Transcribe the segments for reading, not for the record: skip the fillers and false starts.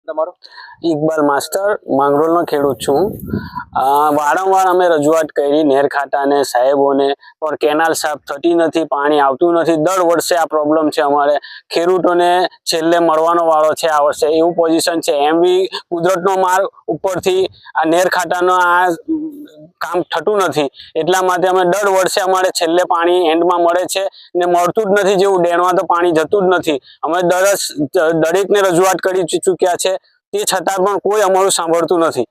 તમારું? ઇકબાલ માસ્ટર માંગરોળનો ખેડૂત છું। વારંવાર અમે રજૂઆત કરી નેર ખાતાને સાહેબોને, પણ કેનાલ સાફ થતી નથી, પાણી આવતું નથી। દર વર્ષે આ પ્રોબ્લેમ છે અમારે। ખેડૂતોને છેલ્લે મળવાનો વાળો છે આ વર્ષે, એવું પોઝિશન છે। એમ બી કુદરતનો માર ઉપરથી આ નેર ખાતાનો આ કામ થતું નથી, એટલા માટે અમે દર વર્ષે અમારે છેલ્લે પાણી એન્ડમાં મળે છે ને મળતું જ નથી। જેવું ડેણમાં તો પાણી જતું જ નથી। અમે દરેકને રજૂઆત કરી ચૂક્યા છે, તે છતાં પણ કોઈ અમારું સાંભળતું નથી।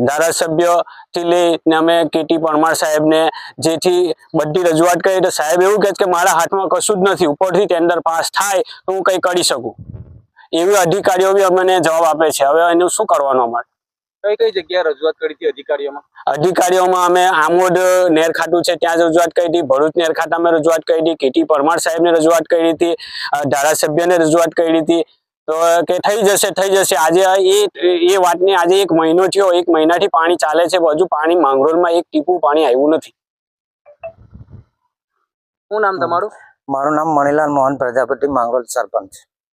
ધારાસભ્યથી લઈને અમે કેટી પરમાર સાહેબને જેથી બધી રજૂઆત કરી તો સાહેબ એવું કહે છે કે મારા હાથમાં કશું જ નથી, ઉપરથી ટેન્ડર પાસ થાય તો હું કંઈ કરી શકું। એવી અધિકારીઓ બી અમને જવાબ આપે છે। હવે એનું શું કરવાનું અમારે? કઈ કઈ જગ્યાએ રજૂઆત કરી હતી અધિકારીઓમાં? અધિકારીઓમાં અમે આમોદ નેર ખાતું છે ત્યાં રજૂઆત કરી હતી, ભરૂચ નેર ખાતામાં રજૂઆત કરી હતી, કેટી પરમાર સાહેબને રજૂઆત કરી હતી, ધારાસભ્યને રજૂઆત કરી હતી। તો કે થઈ જશે। આજે એ વાતની આજે 1 મહિનો થયો, 1 મહિનાથી પાણી ચાલે છે, હજુ પાણી માંગરોળમાં એક ટીપું પાણી આવ્યું નથી। શું નામ તમારું? મારું નામ મણીલાલ મોહન પ્રજાપતિ, માંગરોળ સરપંચ।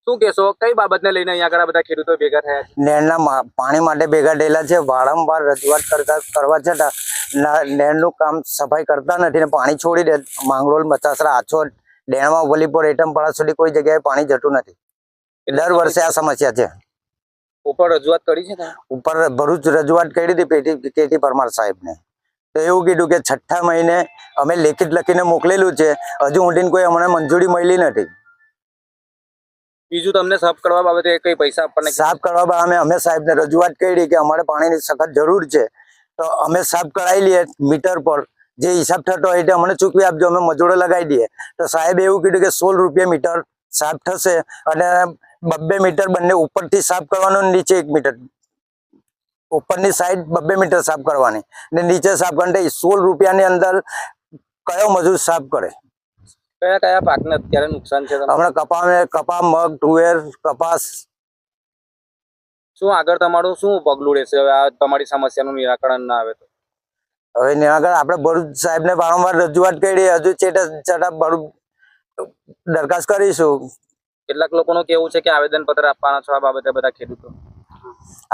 શું કહેશો, કઈ બાબતને લઈને અહીંયા આગળ બધા ખેડૂતો ભેગા થયા છે? નેરના પાણી માટે ભેગા થયેલા છે। વારંવાર રજૂઆત કરવા છતાં નેરનું કામ સફાઈ કરતા નથી ને પાણી છોડી દે। માંગરોળ, બચાસરા, આછોડ, ડેણમાં વલીપોર, એટમપાડા સુધી કોઈ જગ્યાએ પાણી જતું નથી। દર વર્ષે આ સમસ્યા છે। ઉપર રજૂઆત કરી છે? ઉપર ભરૂચ રજૂઆત કરી હતી કેટી પરમાર સાહેબને, તો એવું કીધું કે 6ઠા મહિને અમે લેખિત લખીને મોકલેલું છે, હજુ સુધીને કોઈ અમને મંજૂરી મળી નથી। બીજું તમને સાફ કરવા બાબતે કઈ પૈસા આપણને? સાફ કરવા બાબતે અમે સાહેબને રજૂઆત કરી કે અમારે પાણીની સખત જરૂર છે, તો અમે સાફ કરાવી લઈએ મીટર પર જે હિસાબ થતો હોય તે અમને ચૂકવી આપજો, અમે મજૂરો લગાવી દઈએ। તો સાહેબે એવું કીધું કે 16 રૂપિયા મીટર સાફ થશે અને 2 મીટર બંને ઉપરથી સાફ કરવાનું, નીચે 1 મીટર, ઉપરની સાઈડ 2 મીટર સાફ કરવાની ને નીચે સાફ કરવાની। 16 રૂપિયાની અંદર કયો મજૂર સાફ કરે? કયા કયા પાકને અત્યારે નુકસાન છે? હમણાં કપા, મગ, તુવેર, કપાસ। શું આગળ તમારું શું પગલું રહેશે હવે આ તમારી સમસ્યાનું નિરાકરણ ના આવે તો? હવે નિરાકરણ આપણે ભરૂચ સાહેબને વારંવાર રજૂઆત કરી, હજુ છેટા ભરૂચ દરખાસ્ત કરીશું। કેટલાક લોકોનું કેવું છે કે આવેદન પત્ર આપવાના છો આ બાબતે બધા ખેડૂતો?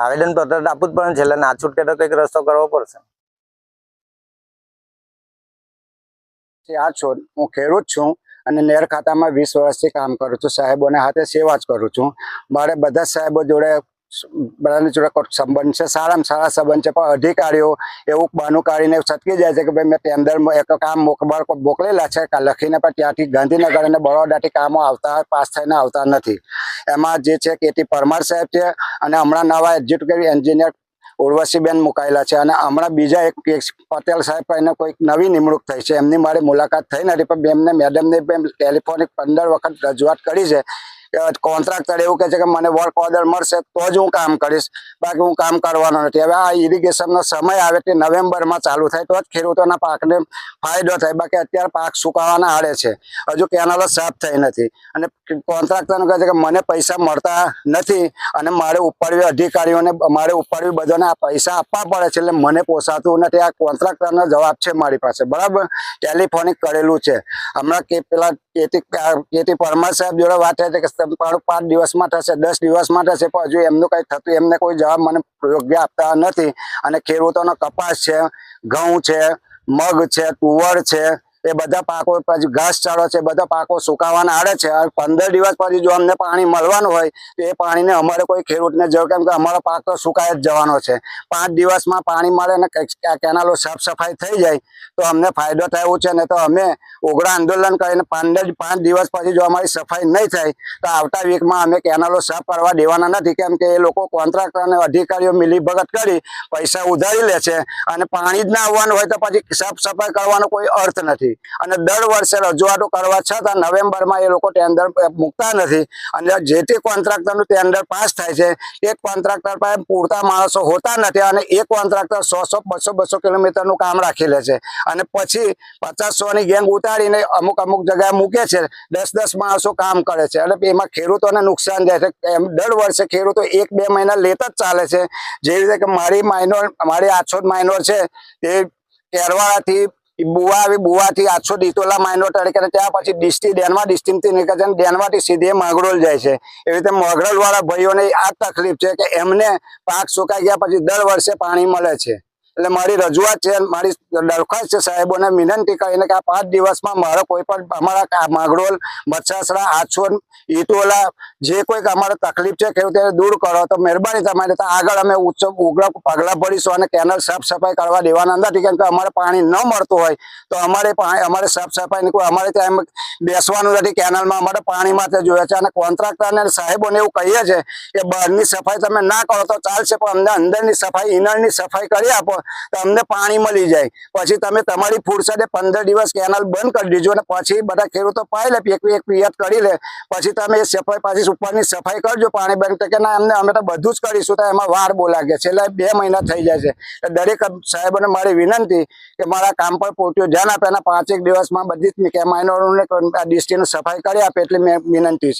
આવેદન પત્ર આપવું જ પડે, છેલ્લે ના છૂટકે તો કંઈક રસ્તો કરવો પડશે। આ છો હું ખેડૂત છું અને નેર ખાતામાં 20 વર્ષથી કામ કરું છું। સાહેબોને હાથે સેવા જ કરું છું। મારે બધા સાહેબો જોડે બધાની જોડે સંબંધ છે, સારામાં સારા સંબંધ છે, પણ અધિકારીઓ એવું બહાનું કાઢીને છટકી જાય છે કે ભાઈ મેં ટેન્ડરમાં એક કામ મોકલેલા છે લખીને, પણ ત્યાંથી ગાંધીનગર અને બરોડાથી કામો પાસ થઈને આવતા નથી। એમાં જે છે કેટી પરમાર સાહેબ છે અને હમણાં નવા એક્ઝિક્યુટિવ એન્જિનિયર ઉર્વશીબેન મુકાયેલા છે અને હમણાં બીજા એક પટેલ સાહેબ એને કોઈક નવી નિમણૂક થઈ છે, એમની મારી મુલાકાત થઈ નથી, પણ એમને મેડમને ટેલિફોનિક 15 વખત રજૂઆત કરી છે। કોન્ટ્રાક્ટર એવું કહે છે કે મને વર્ક ઓર્ડર મળશે તો જ હું કામ કરીશ, બાકી હું કામ કરવાનો નથી। હવે આ ઇરિગેશનનો સમય આવે તે નવેમ્બરમાં ચાલુ થાય તો જ ખેડૂતોના પાકને ફાયદો થાય, બાકી અત્યારે પાક સુકાવાના આડે છે, હજુ કેનાલો સાફ થઈ નથી અને કોન્ટ્રાક્ટરને કહે છે કે મને પૈસા મળતા નથી અને મારે ઉપરવી અધિકારીઓને મારે ઉપરવી બધાને આ પૈસા આપવા પડે છે, એટલે મને પોસાતું નથી। આ કોન્ટ્રાક્ટરનો જવાબ છે મારી પાસે, બરાબર, ટેલિફોનિક કરેલું છે। હમણાં કે પેલા કેટી પરમાર સાહેબ જોડે વાત થઈ છે કે 5 દિવસમાં થશે, 10 દિવસમાં થશે, પણ હજુ એમનું કંઈ થતું, એમને કોઈ જવાબ મને યોગ્ય આપતા નથી। અને ખેડૂતોનો કપાસ છે, ઘઉં છે, મગ છે, તુવર છે, એ બધા પાકો, પછી ઘાસચારો છે, બધા પાકો સુકાવાના આડે છે। 15 દિવસ પછી જો અમને પાણી મળવાનું હોય તો એ પાણીને અમારે કોઈ ખેડૂતને જરૂર, કેમ કે અમારો પાક તો સુકાઈ જ જવાનો છે। 5 દિવસમાં પાણી મળે ને કેનાલો સાફ સફાઈ થઈ જાય તો અમને ફાયદો થાય એવું છે, ને તો અમે ઉગ્ર આંદોલન કરીને 5 દિવસ પછી જો અમારી સફાઈ નહીં થાય તો આવતા વીકમાં અમે કેનાલો સાફ કરવા દેવાના નથી, કેમ કે એ લોકો કોન્ટ્રાક્ટર અને અધિકારીઓ મિલીભગત કરી પૈસા ઉધારી લે છે અને પાણી જ ના આવવાનું હોય તો પછી સાફ સફાઈ કરવાનો કોઈ અર્થ નથી। અને દર વર્ષે રજૂઆતો કરવા છતાં નવેમ્બરમાં એ લોકો ટેન્ડર મૂકતા નથી અને જે તે કોન્ટ્રાક્ટરનું ટેન્ડર પાસ થાય છે એ કોન્ટ્રાક્ટર પાસે પૂરતા માણસો હોતા નથી અને એ કોન્ટ્રાક્ટર 100-200 કિલોમીટરનું કામ રાખી લે છે અને પછી 50-100ની ગેંગ ઉતારીને અમુક જગ્યાએ મૂકે છે, 10-10 માણસો કામ કરે છે અને એમાં ખેડૂતોને નુકસાન જાય છે। એમ દર વર્ષે ખેડૂતો 1-2 મહિના લેટ જ ચાલે છે। જેવી રીતે કે મારી આછોડ માઇનોર છે તે કેરવાડાથી બુવા આવી બુવાથી 800 ડીટોલા માઇનોર તરીકે ત્યાં પછી ડિસ્ટી ડેનવા ડિસ્ટ્રીમથી નીકળે છે અને ડેનવાથી સીધે માંગરોળ જાય છે. એવી રીતે માંગરોળ વાળા ભાઈઓને આ તકલીફ છે કે એમને પાક સુકાઈ ગયા પછી દર વર્ષે પાણી મળે છે. એટલે મારી રજૂઆત છે, મારી દરખાસ્ત છે સાહેબોને વિનંતી કરીને કે આ 5 દિવસમાં મારો કોઈ પણ અમારા માંગરોળ, બચાસરા, આછોડ, ઈટોલા જે કોઈક અમારે તકલીફ છે ખેડૂતોને દૂર કરો તો મહેરબાની તમારી તો આગળ અમે ઉગ્ર પગલાં ભરીશું અને કેનાલ સાફ સફાઈ કરવા દેવાના નથી. કેમ કે અમારે પાણી ન મળતું હોય તો અમારે સાફ સફાઈની કોઈ અમારે ત્યાં એમ બેસવાનું નથી કેનાલમાં, અમારે પાણી માટે જોઈએ છે. અને કોન્ટ્રાક્ટરને સાહેબોને એવું કહીએ છે કે બહારની સફાઈ તમે ના કરો તો ચાલશે, પણ અમને અંદરની સફાઈ, ઇનરની સફાઈ કરી આપો તો અમને પાણી મળી જાય. પછી તમે તમારી ફુરસદે 15 દિવસ કેનાલ બંધ કરી દીજો અને પછી બધા ખેડૂતો પાઈ લે, એક પિયત કરી લે, પછી તમે એ સફાઈ પાછી ઉપરની સફાઈ કરજો પાણી બંધ. કે ના અમે તો બધું જ કરીશું, તો એમાં વાર બહુ લાગે. છેલ્લા 2 મહિના થઈ જાય છે. દરેક સાહેબોને મારી વિનંતી કે મારા કામ પર પૂરતું ધ્યાન આપે અને 5 દિવસમાં બધી જ માઇનોરોને ડિસ્ટ્રીની સફાઈ કરી આપે એટલી મેં વિનંતી છે.